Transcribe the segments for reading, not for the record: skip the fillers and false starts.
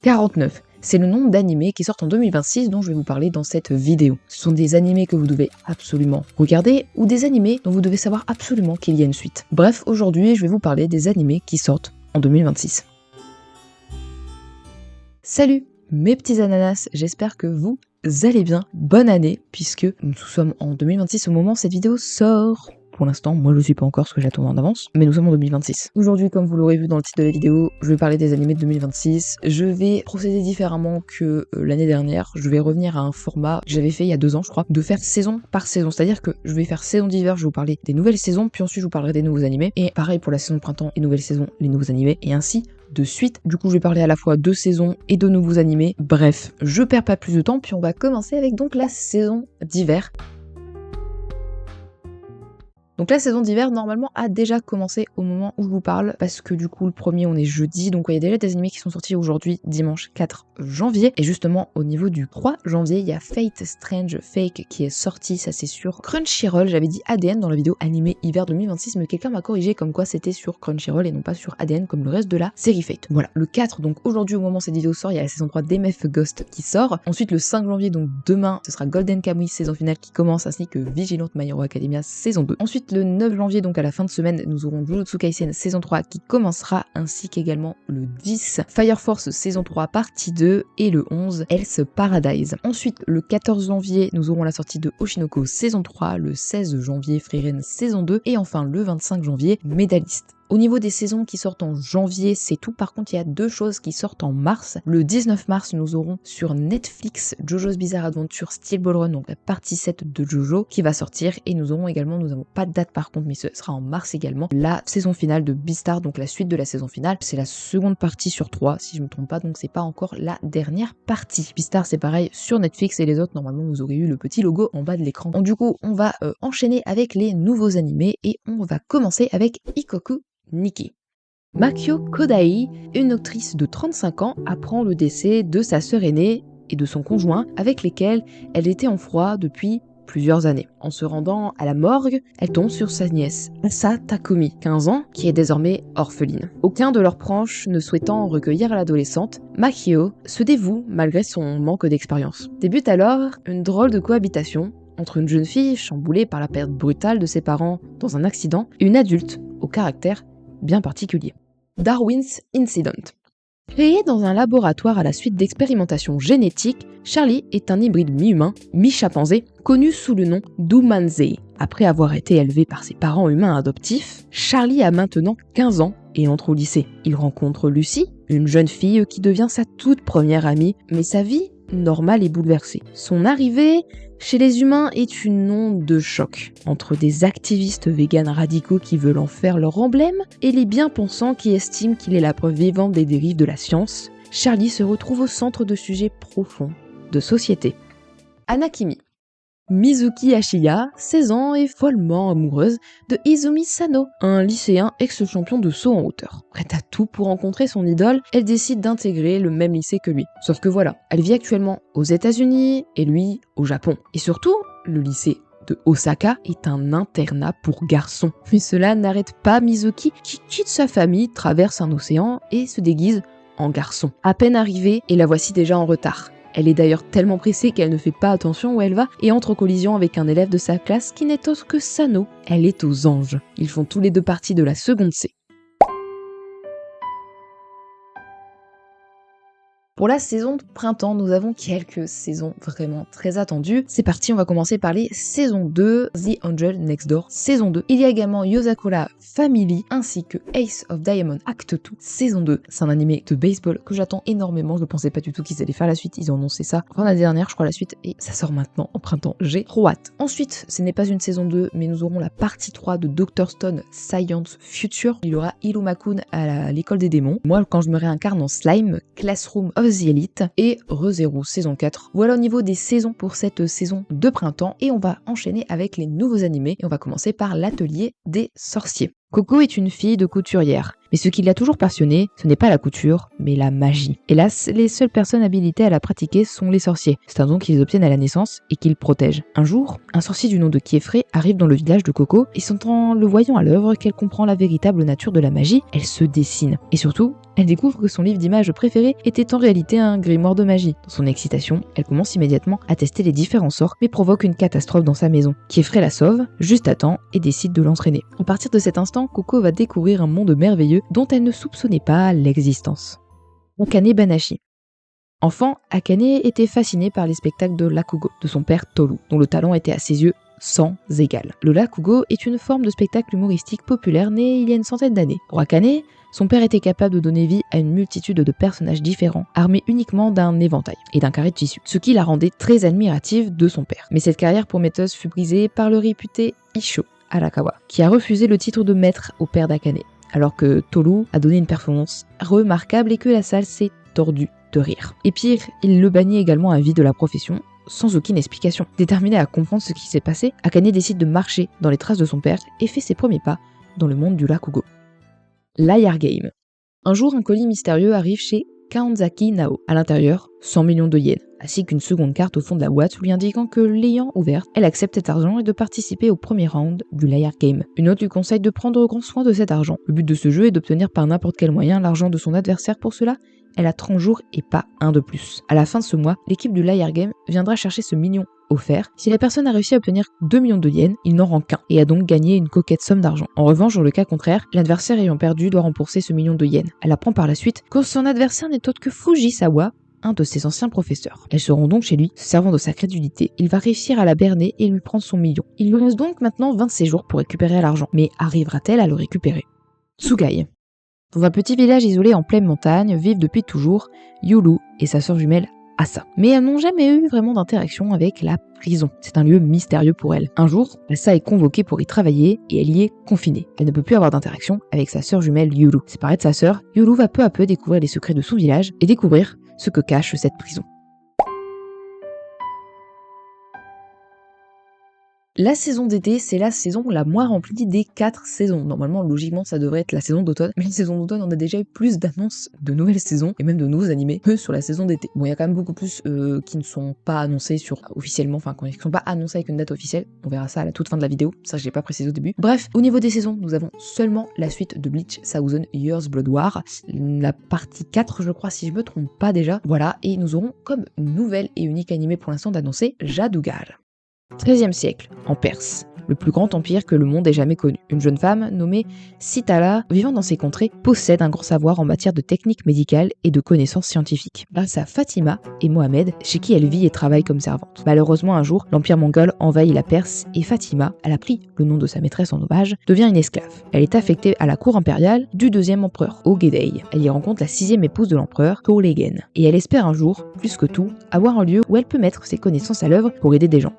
49. C'est le nombre d'animés qui sortent en 2026 dont je vais vous parler dans cette vidéo. Ce sont des animés que vous devez absolument regarder ou des animés dont vous devez savoir absolument qu'il y a une suite. Bref, aujourd'hui, je vais vous parler des animés qui sortent en 2026. Salut mes petits ananas, j'espère que vous allez bien. Bonne année, puisque nous sommes en 2026 au moment où cette vidéo sort. Pour l'instant, moi je ne sais pas encore ce que j'attends en avance, mais nous sommes en 2026. Aujourd'hui, comme vous l'aurez vu dans le titre de la vidéo, je vais parler des animés de 2026. Je vais procéder différemment que l'année dernière. Je vais revenir à un format que j'avais fait il y a 2 ans, je crois, de faire saison par saison. C'est-à-dire que je vais faire saison d'hiver, je vais vous parler des nouvelles saisons, puis ensuite je vous parlerai des nouveaux animés. Et pareil pour la saison de printemps et nouvelle saison, les nouveaux animés, et ainsi de suite. Du coup, je vais parler à la fois de saisons et de nouveaux animés. Bref, je perds pas plus de temps, puis on va commencer avec donc la saison d'hiver. Donc la saison d'hiver, normalement, a déjà commencé au moment où je vous parle, parce que du coup, le premier, on est jeudi, donc il y a déjà des animés qui sont sortis aujourd'hui, dimanche 4 janvier. Et justement, au niveau du 3 janvier, il y a Fate Strange Fake qui est sorti, ça c'est sur Crunchyroll. J'avais dit ADN dans la vidéo animé hiver 2026, mais quelqu'un m'a corrigé comme quoi c'était sur Crunchyroll et non pas sur ADN comme le reste de la série Fate. Voilà, le 4, donc aujourd'hui, au moment où cette vidéo sort, il y a la saison 3 d'MF Ghost qui sort. Ensuite, le 5 janvier, donc demain, ce sera Golden Kamuy saison finale qui commence, ainsi que Vigilante My Hero Academia saison 2. Ensuite, le 9 janvier, donc à la fin de semaine, nous aurons Jujutsu Kaisen saison 3 qui commencera, ainsi qu'également le 10 Fire Force saison 3 partie 2 et le 11 Else Paradise. Ensuite, le 14 janvier, nous aurons la sortie de Oshinoko saison 3, le 16 janvier Frieren saison 2 et enfin le 25 janvier Medalist. Au niveau des saisons qui sortent en janvier, c'est tout. Par contre, il y a 2 choses qui sortent en mars. Le 19 mars, nous aurons sur Netflix Jojo's Bizarre Adventure Steel Ball Run, donc la partie 7 de Jojo qui va sortir. Et nous avons pas de date par contre, mais ce sera en mars également, la saison finale de Beastars, donc la suite de la saison finale. C'est la seconde partie sur 3, si je me trompe pas, donc c'est pas encore la dernière partie. Beastars, c'est pareil sur Netflix et les autres, normalement, vous aurez eu le petit logo en bas de l'écran. Donc du coup, on va enchaîner avec les nouveaux animés et on va commencer avec Ikoku Nikki. Makio Kodai, une actrice de 35 ans, apprend le décès de sa sœur aînée et de son conjoint avec lesquels elle était en froid depuis plusieurs années. En se rendant à la morgue, elle tombe sur sa nièce, Asa Takumi, 15 ans, qui est désormais orpheline. Aucun de leurs proches ne souhaitant recueillir l'adolescente, Makio se dévoue malgré son manque d'expérience. Débute alors une drôle de cohabitation entre une jeune fille chamboulée par la perte brutale de ses parents dans un accident et une adulte au caractère bien particulier. Darwin's Incident. Créé dans un laboratoire à la suite d'expérimentations génétiques, Charlie est un hybride mi-humain, mi-chimpanzé, connu sous le nom d'Umanzei. Après avoir été élevé par ses parents humains adoptifs, Charlie a maintenant 15 ans et entre au lycée. Il rencontre Lucy, une jeune fille qui devient sa toute première amie, mais sa vie normale est bouleversée. Son arrivée chez les humains est une onde de choc, entre des activistes véganes radicaux qui veulent en faire leur emblème et les bien-pensants qui estiment qu'il est la preuve vivante des dérives de la science. Charlie se retrouve au centre de sujets profonds de société. Anakimi. Mizuki Ashiya, 16 ans, est follement amoureuse de Izumi Sano, un lycéen ex-champion de saut en hauteur. Prête à tout pour rencontrer son idole, elle décide d'intégrer le même lycée que lui. Sauf que voilà, elle vit actuellement aux États-Unis et lui au Japon. Et surtout, le lycée de Osaka est un internat pour garçons. Mais cela n'arrête pas Mizuki qui quitte sa famille, traverse un océan et se déguise en garçon. À peine arrivée, et la voici déjà en retard. Elle est d'ailleurs tellement pressée qu'elle ne fait pas attention où elle va et entre en collision avec un élève de sa classe qui n'est autre que Sano. Elle est aux anges. Ils font tous les deux partie de la seconde C. Pour la saison de printemps, nous avons quelques saisons vraiment très attendues. C'est parti, on va commencer par les saisons 2, The Angel Next Door, saison 2. Il y a également Yozakura Family, ainsi que Ace of Diamond Act 2, saison 2. C'est un animé de baseball que j'attends énormément, je ne pensais pas du tout qu'ils allaient faire la suite, ils ont annoncé ça enfin la dernière, je crois, la suite, et ça sort maintenant en printemps, j'ai trop hâte. Ensuite, ce n'est pas une saison 2, mais nous aurons la partie 3 de Dr. Stone Science Future. Il y aura Irumakun à l'école des démons. Moi, quand je me réincarne en slime, Classroom of the Elite et ReZero saison 4. Voilà au niveau des saisons pour cette saison de printemps et on va enchaîner avec les nouveaux animés et on va commencer par l'atelier des sorciers. Coco est une fille de couturière, mais ce qui l'a toujours passionnée, ce n'est pas la couture, mais la magie. Hélas, les seules personnes habilitées à la pratiquer sont les sorciers. C'est un don qu'ils obtiennent à la naissance et qu'ils protègent. Un jour, un sorcier du nom de Kiefré arrive dans le village de Coco et c'est en le voyant à l'œuvre qu'elle comprend la véritable nature de la magie, elle se dessine. Et surtout, Elle découvre que son livre d'images préféré était en réalité un grimoire de magie. Dans son excitation, elle commence immédiatement à tester les différents sorts, mais provoque une catastrophe dans sa maison, qui effraie la sauve, juste à temps, et décide de l'entraîner. À partir de cet instant, Coco va découvrir un monde merveilleux dont elle ne soupçonnait pas l'existence. Akane Banashi. Enfant, Akane était fascinée par les spectacles de l'Akugo, de son père Tolu, dont le talent était à ses yeux sans égal. Le l'Akugo est une forme de spectacle humoristique populaire née il y a une centaine d'années. Pour Akane, son père était capable de donner vie à une multitude de personnages différents, armés uniquement d'un éventail et d'un carré de tissu, ce qui la rendait très admirative de son père. Mais cette carrière prometteuse fut brisée par le réputé Issho Arakawa, qui a refusé le titre de maître au père d'Akane, alors que Tolu a donné une performance remarquable et que la salle s'est tordue de rire. Et pire, il le bannit également à vie de la profession, sans aucune explication. Déterminée à comprendre ce qui s'est passé, Akane décide de marcher dans les traces de son père et fait ses premiers pas dans le monde du Rakugo. L'Ayar Game. Un jour, un colis mystérieux arrive chez Kanzaki Nao. À l'intérieur, 100 millions de yens, ainsi qu'une seconde carte au fond de la boîte lui indiquant que l'ayant ouverte, elle accepte cet argent et de participer au premier round du L'Ayar Game. Une autre lui conseille de prendre grand soin de cet argent. Le but de ce jeu est d'obtenir par n'importe quel moyen l'argent de son adversaire. Pour cela, elle a 30 jours et pas un de plus. À la fin de ce mois, l'équipe du L'Ayar Game viendra chercher ce million offert. Si la personne a réussi à obtenir 2 millions de yens, il n'en rend qu'un et a donc gagné une coquette somme d'argent. En revanche, dans le cas contraire, l'adversaire ayant perdu doit rembourser ce million de yens. Elle apprend par la suite que son adversaire n'est autre que Fujisawa, un de ses anciens professeurs. Elles seront donc chez lui, se servant de sa crédulité. Il va réussir à la berner et lui prendre son million. Il lui reste donc maintenant 26 jours pour récupérer l'argent. Mais arrivera-t-elle à le récupérer? Tsugai. Dans un petit village isolé en pleine montagne, vivent depuis toujours Yulu et sa sœur jumelle Asa. Mais elles n'ont jamais eu vraiment d'interaction avec la prison. C'est un lieu mystérieux pour elles. Un jour, Asa est convoquée pour y travailler et elle y est confinée. Elle ne peut plus avoir d'interaction avec sa sœur jumelle Yulu. Séparée de sa sœur, Yulu va peu à peu découvrir les secrets de son village et découvrir ce que cache cette prison. La saison d'été, c'est la saison la moins remplie des 4 saisons. Normalement, logiquement, ça devrait être la saison d'automne. Mais la saison d'automne, on a déjà eu plus d'annonces de nouvelles saisons et même de nouveaux animés que sur la saison d'été. Bon, il y a quand même beaucoup plus qui ne sont pas annoncés officiellement, enfin, qui ne sont pas annoncés avec une date officielle. On verra ça à la toute fin de la vidéo. Ça, je l'ai pas précisé au début. Bref, au niveau des saisons, nous avons seulement la suite de Bleach 1000 Years Blood War. La partie 4, je crois, si je me trompe pas déjà. Voilà, et nous aurons comme nouvelle et unique animé pour l'instant d'annoncer Jadugar. 13e siècle, en Perse, le plus grand empire que le monde ait jamais connu. Une jeune femme nommée Sitala, vivant dans ces contrées, possède un grand savoir en matière de techniques médicales et de connaissances scientifiques. Grâce à Fatima et Mohamed, chez qui elle vit et travaille comme servante. Malheureusement, un jour, l'empire mongol envahit la Perse et Fatima, elle a pris le nom de sa maîtresse en hommage, devient une esclave. Elle est affectée à la cour impériale du deuxième empereur, Ogedei. Elle y rencontre la 6e épouse de l'empereur, Kolegen. Et elle espère un jour, plus que tout, avoir un lieu où elle peut mettre ses connaissances à l'œuvre pour aider des gens.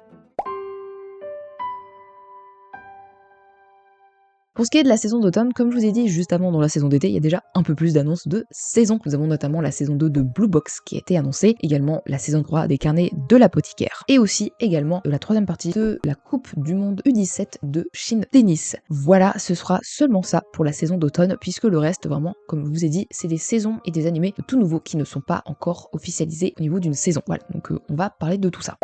Pour ce qui est de la saison d'automne, comme je vous ai dit juste avant dans la saison d'été, il y a déjà un peu plus d'annonces de saison. Nous avons notamment la saison 2 de Blue Box qui a été annoncée, également la saison 3 des carnets de l'apothicaire, et aussi également la 3e partie de la Coupe du Monde U17 de Chine Tennis. Voilà, ce sera seulement ça pour la saison d'automne, puisque le reste, vraiment, comme je vous ai dit, c'est des saisons et des animés tout nouveaux qui ne sont pas encore officialisés au niveau d'une saison. Voilà, donc on va parler de tout ça.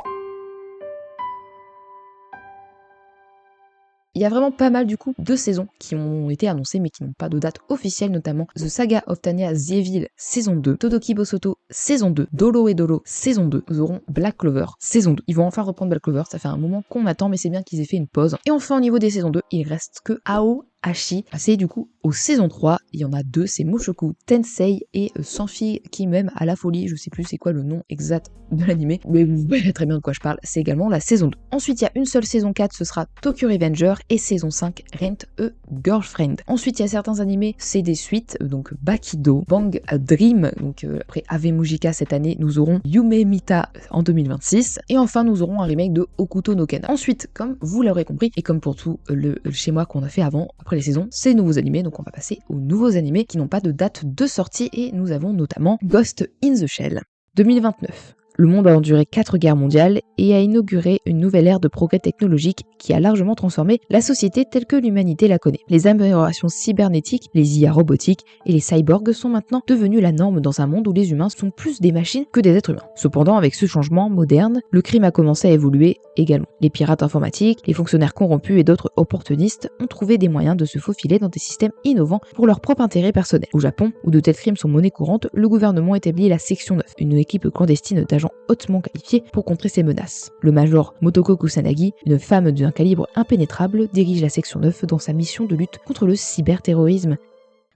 Il y a vraiment pas mal du coup de saisons qui ont été annoncées mais qui n'ont pas de date officielle, notamment The Saga of Tanya Zieville saison 2, Todoki Bosoto saison 2, Dolo et Dolo saison 2, nous aurons Black Clover saison 2. Ils vont enfin reprendre Black Clover, ça fait un moment qu'on attend mais c'est bien qu'ils aient fait une pause. Et enfin au niveau des saisons 2, il reste que Ao Hashi. C'est du coup aux saison 3, il y en a 2, c'est Mushoku Tensei et Sanfi qui m'aime à la folie, je sais plus c'est quoi le nom exact de l'anime, mais vous voyez très bien de quoi je parle, c'est également la saison 2. Ensuite il y a une seule saison 4, ce sera Tokyo Revenger, et saison 5, Rent a Girlfriend. Ensuite il y a certains animés, c'est des suites, donc Bakido, Bang Dream, donc après Ave Mujika cette année, nous aurons Yume Mita en 2026, et enfin nous aurons un remake de Okuto no Ken. Ensuite, comme vous l'aurez compris, et comme pour tout le schéma qu'on a fait avant, après les saisons, c'est nouveaux animés, donc on va passer aux nouveaux animés qui n'ont pas de date de sortie, et nous avons notamment Ghost in the Shell. 2029. Le monde a enduré 4 guerres mondiales et a inauguré une nouvelle ère de progrès technologique qui a largement transformé la société telle que l'humanité la connaît. Les améliorations cybernétiques, les IA robotiques et les cyborgs sont maintenant devenus la norme dans un monde où les humains sont plus des machines que des êtres humains. Cependant, avec ce changement moderne, le crime a commencé à évoluer également. Les pirates informatiques, les fonctionnaires corrompus et d'autres opportunistes ont trouvé des moyens de se faufiler dans des systèmes innovants pour leur propre intérêt personnel. Au Japon, où de tels crimes sont monnaie courante, le gouvernement établit la Section 9, une équipe clandestine d'agents hautement qualifiés pour contrer ces menaces. Le major Motoko Kusanagi, une femme d'un calibre impénétrable, dirige la Section 9 dans sa mission de lutte contre le cyberterrorisme.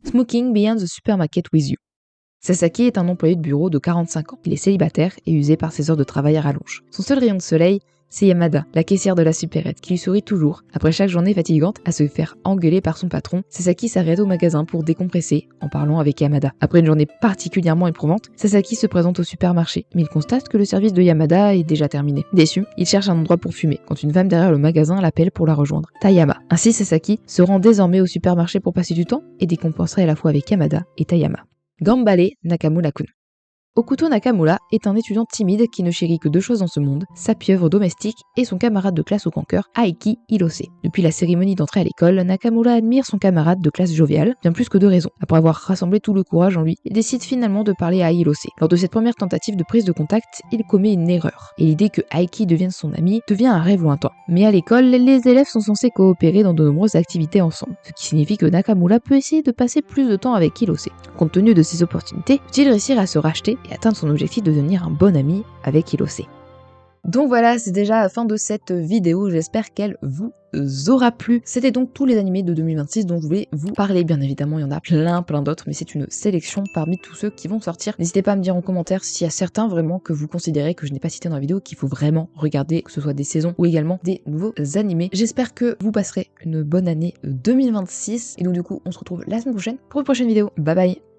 Smoking behind the supermarket with you. Sasaki est un employé de bureau de 45 ans. Il est célibataire et usé par ses heures de travail à rallonge. Son seul rayon de soleil, c'est Yamada, la caissière de la supérette, qui lui sourit toujours. Après chaque journée fatigante à se faire engueuler par son patron, Sasaki s'arrête au magasin pour décompresser en parlant avec Yamada. Après une journée particulièrement éprouvante, Sasaki se présente au supermarché, mais il constate que le service de Yamada est déjà terminé. Déçu, il cherche un endroit pour fumer, quand une femme derrière le magasin l'appelle pour la rejoindre, Tayama. Ainsi, Sasaki se rend désormais au supermarché pour passer du temps et décompenser à la fois avec Yamada et Tayama. Gambale Nakamura-kun. Okuto Nakamura est un étudiant timide qui ne chérit que 2 choses dans ce monde, sa pieuvre domestique et son camarade de classe au grand-cœur, Aiki Hirose. Depuis la cérémonie d'entrée à l'école, Nakamura admire son camarade de classe jovial, bien plus que de raison. Après avoir rassemblé tout le courage en lui, il décide finalement de parler à Hirose. Lors de cette première tentative de prise de contact, il commet une erreur, et l'idée que Aiki devienne son ami devient un rêve lointain. Mais à l'école, les élèves sont censés coopérer dans de nombreuses activités ensemble, ce qui signifie que Nakamura peut essayer de passer plus de temps avec Hirose. Compte tenu de ces opportunités, peut-il réussir à se racheter et atteindre son objectif de devenir un bon ami avec Hirose. Donc voilà, c'est déjà la fin de cette vidéo, j'espère qu'elle vous aura plu. C'était donc tous les animés de 2026 dont je voulais vous parler. Bien évidemment, il y en a plein d'autres, mais c'est une sélection parmi tous ceux qui vont sortir. N'hésitez pas à me dire en commentaire s'il y a certains vraiment que vous considérez que je n'ai pas cité dans la vidéo, qu'il faut vraiment regarder, que ce soit des saisons ou également des nouveaux animés. J'espère que vous passerez une bonne année 2026. Et donc du coup, on se retrouve la semaine prochaine pour une prochaine vidéo. Bye bye!